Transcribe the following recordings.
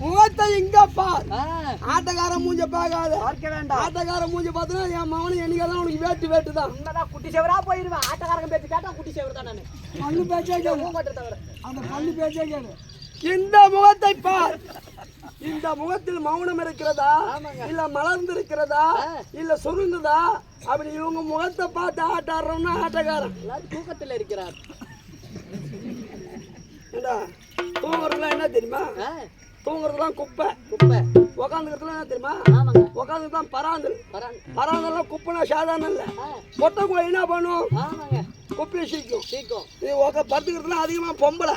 முகத்தை இங்க பார். ஆட்டக்கார மூஞ்ச பாக்காத. ஆட்டக்கார மூஞ்ச பார்த்தா என் மகனு என்னைக்கெல்லாம் உனக்கு வேட்டு வேட்டுதான். குட்டி சேவரா போயிருவேன். ஆட்டக்காரங்க பேச்சு கேட்டா குட்டி சேவர் தான். நானு பல்லு பேச்சே கேளு. அந்த பல்லு பேச்சே கேளு. இந்த முகத்தை பார். இந்த முகத்தில் மௌனம் இருக்கிறதா, இல்ல மலர்ந்து இருக்கிறதா, இல்ல சுருங்குதா? அப்படி இவங்க முகத்தை பார்த்து ஆட்டாடுறோம்னா ஆட்டக்காரன் தூக்கத்தில் இருக்கிறார். தூங்குறதுலாம் என்ன தெரியுமா? தூங்குறதுலாம் குப்பை. உக்காந்துக்கிறதுலாம் என்ன தெரியுமா? உக்காந்துதான் பராந்தல். பராந்தெல்லாம் குப்பைனா சாதாரணம் இல்ல. மொட்டை என்ன பண்ணும்? குப்பையை சீக்கும். இது படுத்துக்கிறதுலாம் அதிகமா பொம்பளை.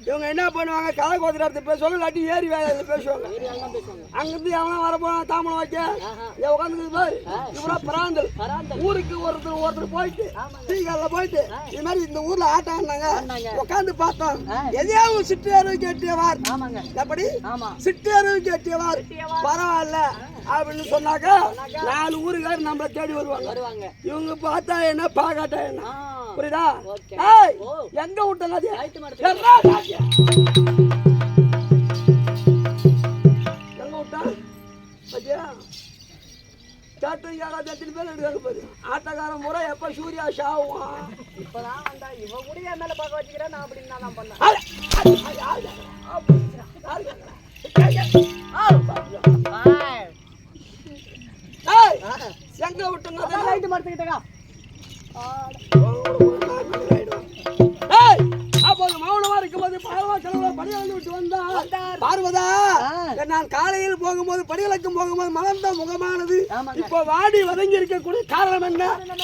இவங்க என்ன பண்ணுவாங்க? கதை கோத்திரத்தை பேசுவாங்க, இல்லாட்டி ஏறி வேலை பேசுவாங்க. அங்கிருந்து எவனா வரப்போனா தாமலம் வைக்க உட்காந்துருக்கு பாரு. இவரா பராந்தல். ஊருக்கு ஒருத்தர் போயிட்டு டீக்கால போயிட்டு இது மாதிரி இந்த ஊர்ல ஆட்டம் ஆடினாங்க. உட்காந்து பார்த்தோம். எதையாவது சிட்டு அருவி கேட்டியவார். எப்படி சிட்டு அருவி கேட்டியவார் பரவாயில்ல அப்படின்னு சொன்னாக்க 4 ஊருக்காரர் நம்மளை தேடி வருவாங்க. இவங்க பார்த்தா என்ன பாக்காட்டா என்ன? புரியுதா? எங்க விட்டாங்க? எங்க விட்டான்? ஆட்டக்காரன் முறை எப்ப சூர்யா ஷாவும் இப்பதான் வந்தா இவ கூட என் மேல பார்க்க வச்சுக்கிறேன். நான் அப்படின்னு நான் பண்ணேன். எங்க விட்டுங்க? லைட் மரத்துக்கிட்டா மௌனமா இருக்கும்போது படியளந்து விட்டு வந்தா பார்வதா, நான் காலையில் போகும்போது படியளக்கும் போகும்போது மலர்ந்த முகமானது இப்போ வாடி வதங்கி இருக்கக்கூடிய காரணம் என்ன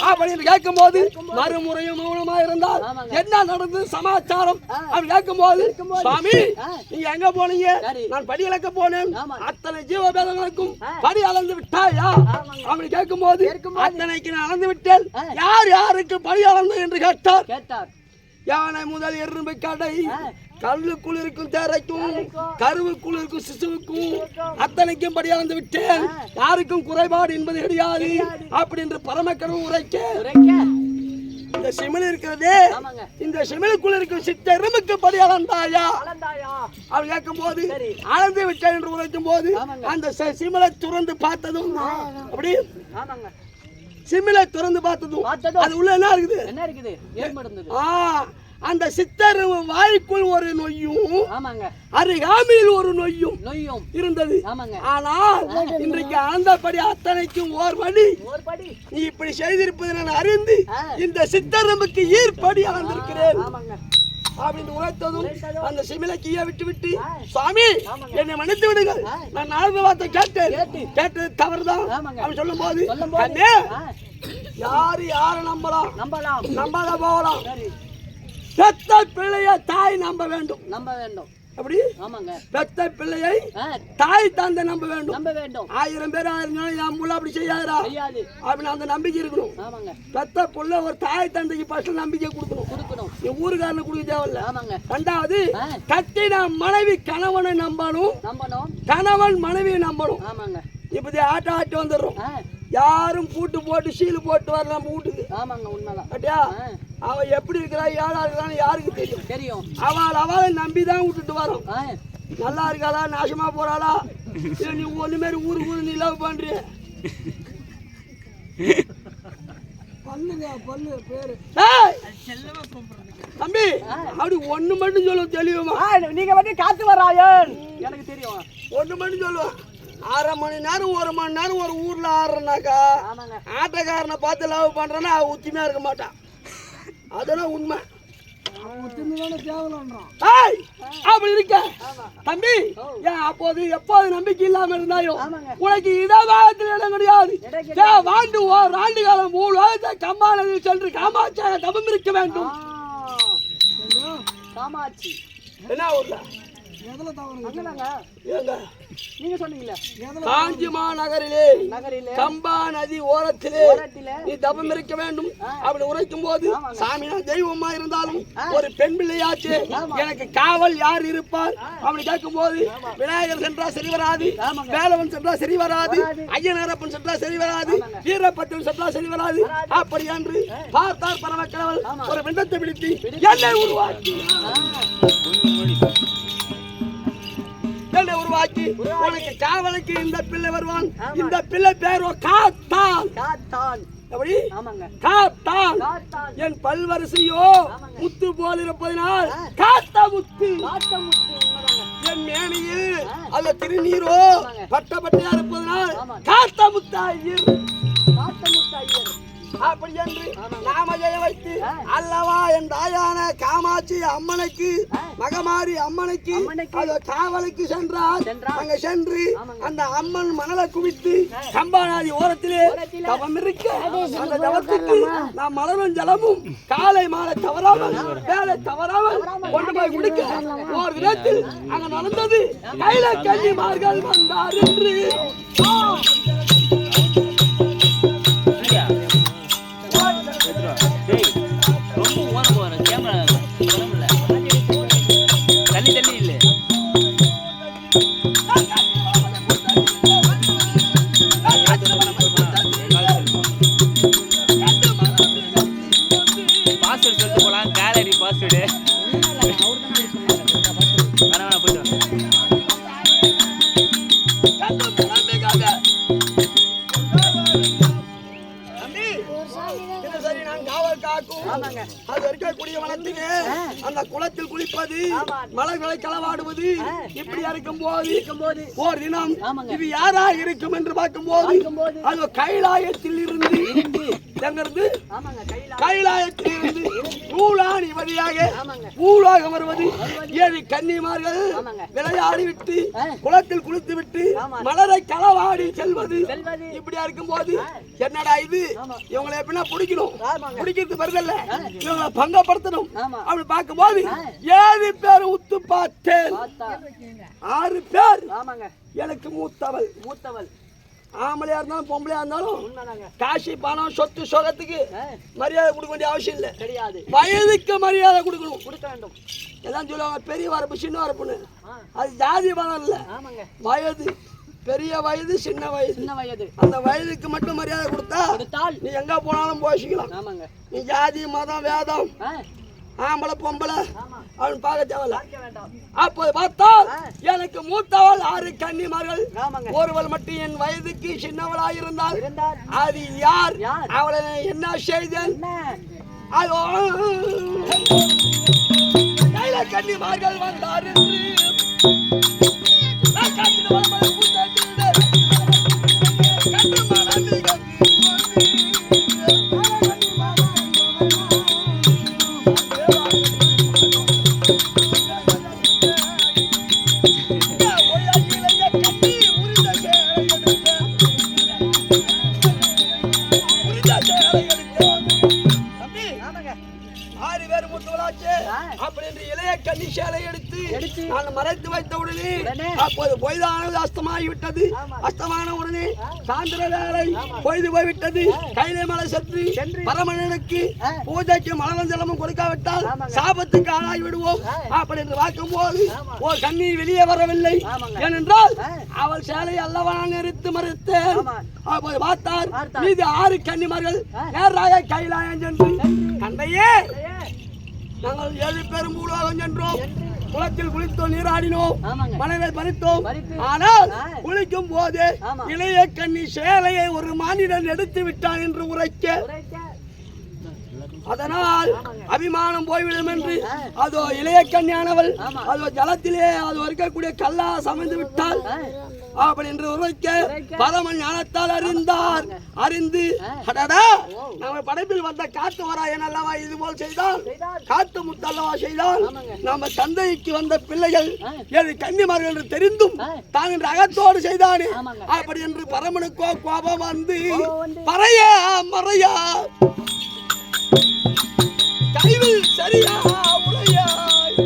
அப்படின்னு கேட்கும் போது மறுமுறையும் மௌனமா இருந்தால் என்ன நடந்தது சமாச்சாரம் அப்படின்னு கேட்கும் போது, சுவாமி நீங்க எங்க போனீங்க? நான் படியளக்க போனேன். அத்தனை ஜீவபேதங்களுக்கும் படி அளந்து விட்டாயா அப்படின்னு கேட்கும் போது, அத்தனைக்கு நான் அளந்து விட்டேன். யார் யாருக்கு படி அளந்து என்று கேட்டார். யானை முதல் எறும்பு கடை, கல்லுக்குள் இருக்கும் தேரைக்கும் கருவுக்குள் இருக்கும் சிசுவுக்கும் அத்தனைக்கும் படி அளந்து விட்டேன். யாருக்கும் குறைபாடு என்பது கிடையாது அப்படின்னு பரமக்கடவு உரைக்க, இந்த சிமிழ் இருக்கிறதே, இந்த சிமிழுக்குள் இருக்கும் சித்த எறும்புக்கு படி அளந்தாயா அவள் கேட்கும் போது, அளந்து விட்டேன் என்று உரைக்கும் போது அந்த சிமிழை துறந்து பார்த்ததும் அப்படி சிமிலை திறந்து பார்த்ததும் அது உள்ள என்ன இருக்குது? அந்த சித்தர் வாய்க்குள் ஒரு நொய்யும் அருகாமையில் ஒரு நொய்யும் இருந்தது. ஆனால் இன்றைக்கு ஆழ்ந்தபடி அத்தனைக்கும் ஓர் படி நீ இப்படி செய்திருப்பது நான் அறிந்து இந்த சித்தரம்புக்கு ஈர்ப்படி அளந்திருக்கிறேன் அப்படின்னு உழைத்ததும் அந்த சிமிலைக்கு விட்டு சுவாமி என்னை மன்னித்து விடுங்கள், நான் 4 வார்த்தை கேட்டது தவறுதான் அப்படின்னு சொல்லும் போது, யாரை நம்பலாம் நம்பாத போகலாம். பெத்த பிள்ளைய தாய் நம்ப வேண்டும். அப்படி பெத்த பிள்ளையை தாய் தந்தை நம்ப வேண்டும். 1000 பேர் 1000 என் முள்ள அப்படி செய்யாதா அப்படின்னு அந்த நம்பிக்கை இருக்கணும். பெத்த பிள்ளை ஒரு தாய் தந்தைக்கு ஃபர்ஸ்ட் நம்பிக்கை கொடுக்கணும். என் ஊருக்காரனை கொடுக்க தேவையில்ல. 2வது கட்டின மனைவி கணவனை நம்பணும், கணவன் மனைவியை நம்பணும். இப்படி ஆட்டு வந்துடுறோம். யாரும் பூட்டு போட்டு சீலு போட்டு வர நம்ம வீட்டுக்கு. அப்படியா? அவ எப்படி இருக்கிறா ஏழா இருக்கிறான்னு யாருக்கு தெரியும்? அவளை நம்பிதான் விட்டுட்டு வரோம். நல்லா இருக்காளா நாசமா போறாளா இல்ல நீ ஒண்ணு மாரி ஊருக்கு நீ லவ் பண்றிய தம்பி அப்படி ஒண்ணு மட்டும் சொல்லுவோம் தெளிவுமா. நீங்க வந்து காத்து வராயன் எனக்கு தெரியும். ஒண்ணு மட்டும் சொல்லுவோம். 1/2 மணி நேரம் 1 மணி நேரம் ஒரு ஊர்ல ஆடுறனாக்கா ஆட்டக்காரனை பார்த்து லவ் பண்றேன்னா உச்சிமையா இருக்க மாட்டான். அதெல்லாம் உண்மை. அப்படி இருக்க தம்பி அப்போது எப்போது நம்பிக்கை இல்லாம இருந்தாயோ உனக்கு இடவாகத்தில் இடம் கிடையாது. வாண்டு ஆண்டு காலம் 3 வருஷத்தை கம்மாளத்தில் சென்று காமாட்சியாக தபம் இருக்க வேண்டும். காமாட்சி என்ன ஊர்ல அங்கதாங்க. ஏங்க நீங்க சொன்னீங்களே காஞ்சிமா நகரிலே நகரிலே கம்பா நதி ஓரத்திலே ஓரத்திலே நீ தபம் இருக்க வேண்டும் அப்படி உரைக்கும் போது சாமி நான் தெய்வமா இருந்தாலும் ஒரு பெண் பிள்ளையாச்சு எனக்கு காவல் யார் இருப்பார் அப்படி கேட்கும் போது விநாயகர் சென்றா சரி வராது, வேலவன் சென்றா சரி வராது, ஐயனாரப்பன் சென்றா சரி வராது, வீரப்பத்தன் சென்றா சரி வராது. அப்படி என்று பார்த்தார் பரமக்கடவுள் ஒரு விண்ணத்தை பிடித்து என்னை உருவாக்கி உனக்கு காவலுக்கு இந்த பிள்ளை வருவான். இந்த பிள்ளை பேரோ காத்தான். எப்படி காத்தான் என் பல்வரிசையோ முத்து போல் இருப்பதனால் காத்த முத்து. என் மேனியில் அல்ல திருநீரோ பட்ட பட்டையா இருப்பதனால் காத்த முத்தாயிர். அப்படி என்று நாமஜெய வைத்து அல்லவா என் தாயான காமாட்சி அம்மனுக்கு மகமாரி அம்மனுக்கு காவலுக்கு சென்றார். அங்க சென்று அந்த அம்மன் மணலை குவித்து கம்பாநாதி ஓரத்திலே தவம் இருக்க அந்த தவத்துக்கு நாம் மலரும் ஜலமும் காலை மாலை தவறாமல் வேலை தவறாமல் கொண்டு போய் குடிக்க ஒரு தினத்தில் அங்க நடந்தது. கையில கன்னிமார்கள் வந்தார் என்று அது இருக்கக்கூடிய வனத்துக்கு அந்த குளத்தில் குளிப்பது மலர்களை களவாடுவது இப்படி இருக்கும் போது ஓர் தினம் இது யாரா இருக்கும் என்று பார்க்கும் போது அது கைலாயத்தில் இருந்து கைலாயத்தில் இருந்து நூலாணி வழியாக பூலோகம் வருவது 7 கன்னிமார்கள் விளையாடி விட்டு குளத்தில் குளித்து விட்டு மலரை களவாடி செல்வது இப்படியா இருக்கும் போது என்னடா இது இவங்களை எப்படின்னா பிடிக்கணும், பிடிக்கிறது வருதல்ல, இவங்களை பங்கப்படுத்தணும் அப்படி பார்க்கும் போது 7 பேர் உத்து பார்த்தேன். 6 பேர் எனக்கு மூத்தவள். ஆம்பளையா இருந்தாலும் பொம்பளையா இருந்தாலும் காசி பணம் சொத்து சுகத்துக்கு மரியாதை கொடுக்க வேண்டிய அவசியம் இல்லை, கிடையாது. வயதுக்கு மரியாதை கொடுக்கணும், கொடுக்க வேண்டும். எல்லாம் சொல்லுவாங்க பெரிய வரப்பு சின்ன வரப்புன்னு. அது ஜாதி பணம் இல்லை, வயது. பெரிய வயது சின்ன வயது அந்த வயதுக்கு மட்டும் மரியாதை கொடுத்தால் நீ எங்க போனாலும் போஷிக்கலாம். நீ ஜாதி மதம் வேதம் ஆம்பளை பொம்பளை அவன் பார்க்க தேவையில்ல. அப்போது பார்த்தால் எனக்கு மூத்தவள் 6 கன்னிமார்கள், ஒருவள் மட்டும் என் வயதுக்கு சின்னவளாயிருந்தாள். அது யார்? அவளை என்ன செய்தேன்? அதோ கன்னிமார்கள் வந்தார் என்று மறைத்து வைத்த உடனே அப்போது பொய்தானது அஸ்தமாகிவிட்டது. அஸ்தமான உடனே சாந்திர வேலை பொய்து போய்விட்டது. கைலை மலை சென்று பரமனுக்கு பூஜைக்கு மலரும் ஜலமும் கொடுக்காவிட்டால் சாபத்துக்கு ஆளாகி விடுவோம் அப்படி என்று பார்க்கும் போது ஒரு கண்ணி வெளியே வரவில்லை. ஏனென்றால் அவள் சேலை அல்லவா நிறுத்து மறுத்தேன். அப்போது பார்த்தார் மீது 6 கன்னிமார்கள் நேராக கைலாயம் சென்று கண்டையே நாங்கள் 7 பேரும் பூலோகம் சென்றோம், குளத்தில் குளித்தோம், நீராடினோம், மலரை பறித்தோம். ஆனால் குளிக்கும் போது இளைய கன்னி சேலையை ஒரு மானிடன் எடுத்து விட்டான் என்று உரைக்க அதனால் அபிமானம் போய்விடும் என்று அதோ இளைய கன்னியானவள் அதோ ஜலத்திலே அது இருக்கக்கூடிய கல்லா சமைந்து விட்டால் அப்படி என்று உரைக்க பரமன் ஞானத்தால் அறிந்து நம்ம படைப்பில் வந்த காத்து வராயன் அல்லவா இது போல் செய்தால் காத்து முத்தல்லவா செய்தால் நம்ம தந்தைக்கு வந்த பிள்ளைகள் 7 கன்னிமார்கள் என்று தெரிந்தும் தான் என்று அகத்தோடு செய்தானே அப்படி என்று பரமனுக்கோ கோபம் வந்து பறையா மறையா கைவில் சரியா உரையாய்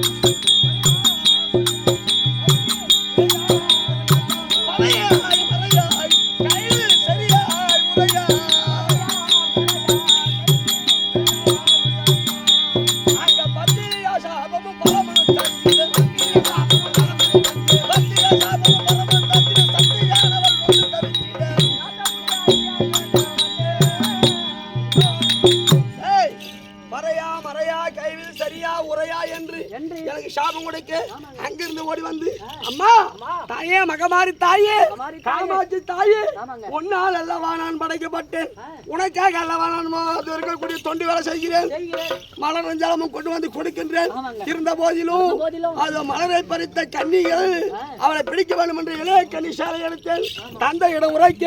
மலையா மறையா கைவில் சரியா உரையா என்று எனக்கு சாபம் கொடுக்க அங்கிருந்து ஓடி வந்து அம்மா தாயே மகமாரி தாயே காமாட்சி தாயே உன்னால் அல்லவா நான் படைக்கப்பட்டேன், உனக்காக அல்லவா நான் இருக்கக்கூடிய தொண்டு வேலை செய்கிறேன், மலரும் ஜலமும் கொண்டு வந்து கொடுக்கின்றேன். இருந்த போதிலும் அது மலரை பறித்த கன்னிகள் அவளை பிடிக்க வேண்டும் என்று இளைய கன்னி சாலை எடுத்தேன். தந்தையிடம் உரைக்க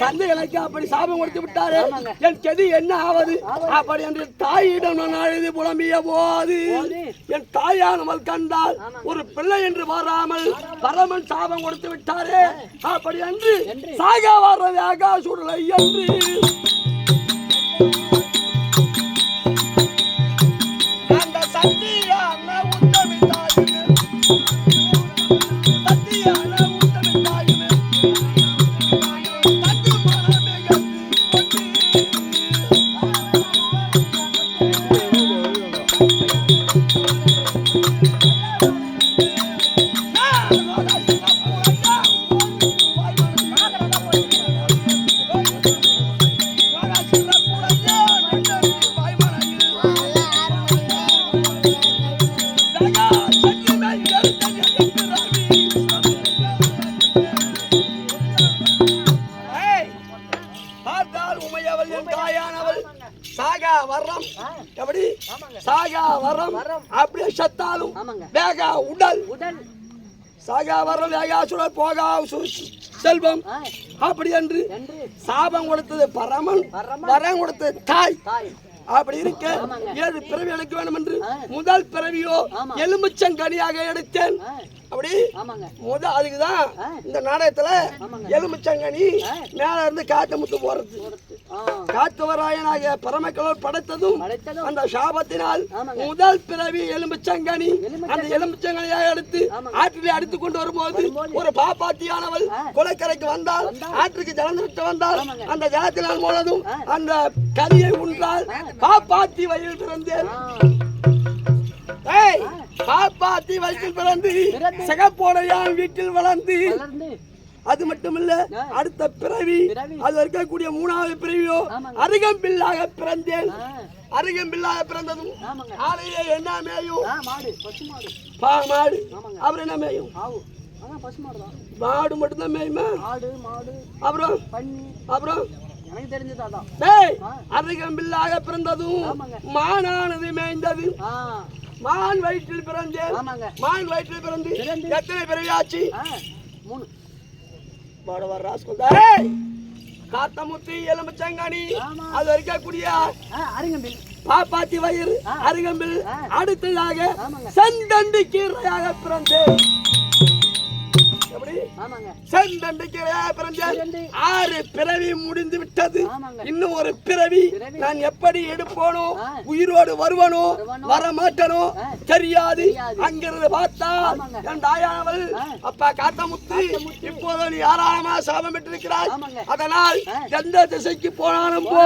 தந்தை எனக்கு அப்படி சாபம் கொடுத்து விட்டாரு. என் கதி என்ன ஆவது அப்படி என்று தாயிடம் நான் அழுது புலம்பிய போது என் தாயானவள் கண்டால் ஒரு பிள்ளை என்று வராமல் பரமன் சாபம் கொடுத்து விட்டாரே அப்படி என்று சாகா வர்றது ஆகாசுடலை என்று அந்த சத்தியான உத்தமி தாயுமே சத்தியான உத்தமி தாயுமே தத்து மனமே அப்படியே சத்தாலும் வேகா உடல் சாகா வரம் வேகாசுடல் போகா செல்வம் அப்படி என்று சாபம் கொடுத்தது பரமன், வரம் கொடுத்தது தாய். அப்படி இருக்க 7 பிறவி எனக்கு வேண்டும் என்று முதல் பிறவியோ எலுமிச்சங்கனியாக எடுத்தேன். அப்படி முதல் அதுக்குதான் இந்த நாடகத்துல எலுமிச்சங்கனி மேல இருந்து காட்டு முத்து போறது. காத்தவராயனாக பரமக்கடவுள் படைத்ததும் அந்த சாபத்தினால் முதல் பிறவி எலுமிச்சங்கனி. அந்த எலுமிச்சங்கனியாக எடுத்து ஆற்றிலே அடித்துக் கொண்டு வரும்போது ஒரு பாப்பாத்தியானவள் குளக்கரைக்கு வந்தால், ஆற்றுக்கு ஜலம் விட்டு வந்தால் அந்த ஜலத்தினால் மூலதும் அந்த கரியை உண்டால் பாப்பாத்தி வயிற்றில் பிறந்தேன். பாப்பாத்தி வயிற்றில் பிறந்து சிகப்போடையான் வீட்டில் வளர்ந்து அது மட்டுமல்ல அடுத்த பிறவி அது இருக்கக்கூடிய 3வது பிறவியோ அருகம்பில்லாக பிறந்தேன். அருகம்பில்லாக பிறந்ததும் ஆலையே என்ன மேயும் மாடு, அப்புறம் என்ன மேயும் மாடு மட்டும்தான் மேயுமா? அப்புறம் அருகம்பில்லாக பிறந்ததும் மானானது மேய்ந்தது. மான் வயிற்றில் பிறந்தேன். மான் வயிற்றில் பிறந்து எத்தனை பிறவியாச்சு? 3. காத்தமுத்தி எலுமிச்சங்கனி அது இருக்கக்கூடிய பாப்பாத்தி வயிறு அருகம்பில் அடுத்ததாக செந்தண்டி கீரையாக பிறந்தேன். செந்தண்டி கீரையாக பிறந்தேன். 6 பிறவி முடிந்து விட்டது. இன்னும் ஒரு பிறவி நான் எப்படி எடுப்போனோ, உயிரோடு வருவனோ வர மாட்டனோ தெரியாது. அங்கிருந்து பார்த்தா என் தாயானவள் அப்பா காத்தமுத்து இப்போது நீ யாராலமா சாபம் பெற்றிருக்கிறாய், அதனால் எந்த திசைக்கு போனாலும் போ,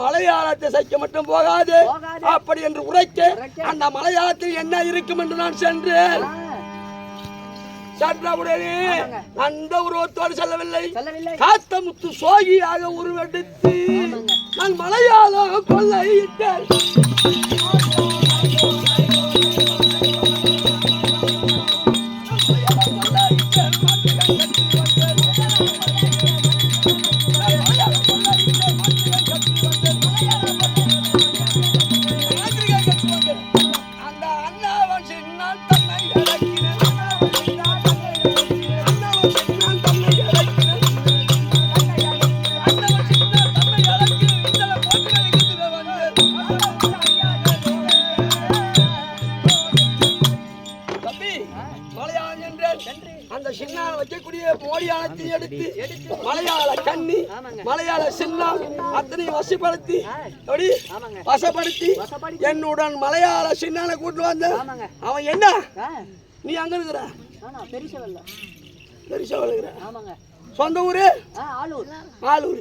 மலையாள திசைக்கு மட்டும் போகாது அப்படி என்று உரைக்க அந்த மலையாளத்தில் என்ன இருக்கும் என்று நான் சென்றேன். சென்றவுடனே அந்த உருவத்தோடு செல்லவில்லை, காத்தமுத்து சோகியாக உருவெடுத்து நான் மலையாள கொள்ளையிட்டேன். அந்த சின்னான வைக்கக்கூடிய மோடியானத்தை எடுத்து மலையாள கண்ணி மலையாள சின்னம் அத்தனை வசப்படுத்தி என்னுடன் மலையாள சின்னான கூட்டு வந்த அவன் என்ன நீ அங்க இருக்கிற பெரிசவல்ல சொந்த ஊரு ஆலூர்.